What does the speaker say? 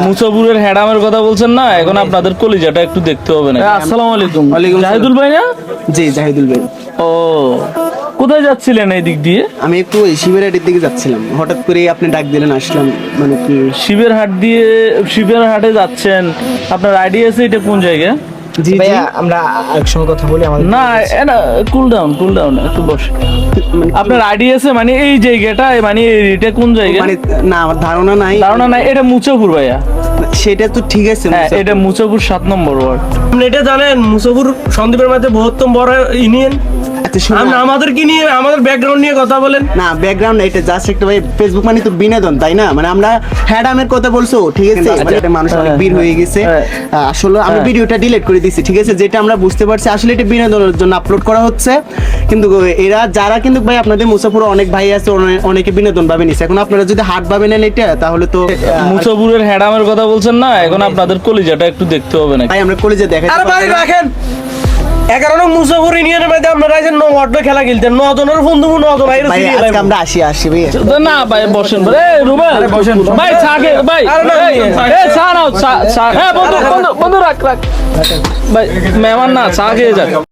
মুসাপুরের হ্যাডামের কথা বলছেন না, এখন আপনাদের কলিজাটা একটু দেখতে হবে না। আসসালামু আলাইকুম। ওয়ালাইকুম আসসালাম। জাহিদুল ভাই না? জি জাহিদুল ভাই, ও, কোথায় যাচ্ছিলেন এই দিক দিয়ে? আমি একটু ওই শিবেরাটির দিকে যাচ্ছিলাম, হঠাৎ করে আপনি ডাক দিলেন, আসলাম। মানে কি শিবের হাট দিয়ে, শিবের হাটে যাচ্ছেন, আপনার আইডিয়া আছে এটা কোন জায়গা? জি জি ভাইয়া আমরা একসঙ্গে কথা বলি আমাদের না এটা কুল ডাউন একটু বসে। আপনার আইডিয়া আছে মানে এই জায়গাটা, মানে এটা কোন জায়গা? মানে না আমার ধারণা নাই। ধারণা নাই, এটা মুচাপুর ভাইয়া। সেটা তো ঠিক আছে, হ্যাঁ, এটা মুচাপুর 7 নম্বর ওয়ার্ড। আপনি এটা জানেন মুসাফুর সন্দ্বীপের মধ্যে বৃহত্তম বড় ইউনিয়ন। আচ্ছা শুনুন, আপনি আমাদের কি নিয়ে, আমাদের ব্যাকগ্রাউন্ড নিয়ে কথা বলেন। না ব্যাকগ্রাউন্ড এটা জাস্ট একটা ভাই, ফেসবুক মানে তো বিনোদন, তাই না? মানে আমরা হ্যাডামের কথা বলছো, ঠিক আছে, মানে এটা মানুষ অনেক ভিড় হয়ে গেছে। আসলে আমি ভিডিওটা ডিলিট করে দিয়েছি, ঠিক আছে, যেটা আমরা বুঝতে পারছি আসলে এটা বিনোদনের জন্য আপলোড করা হচ্ছে। কিন্তু এরা যারা কিন্তু ভাই আপনাদের মুসাফুরে অনেক ভাই আছে, অনেকে বিনোদন ভাবে নিছে। এখন আপনারা যদি হাট ভাবে নেন এটা, তাহলে তো মুসাপুরের হ্যাডামের কথা বলছেন না, এখন আপনাদের কলিজাটা একটু দেখতে হবে না। ভাই আমরা কলেজে দেখাই। আরে ভাই রাখেন, 11 নং মুসাফুর ইউনিয়নের মধ্যে আপনারা যে 9 ওয়ার্ড খেলা খেলতেন, 9 জনের ফোন দেবো, 9 জন ভাই আজকে আমরা আসি ভাই। না ভাই বসেন, রুবেল ভাই ছাগে ভাই, চা নাও, চা, হ্যাঁ বন্ধু রাখ ভাই, মেহমান না, চা খেয়ে যাক।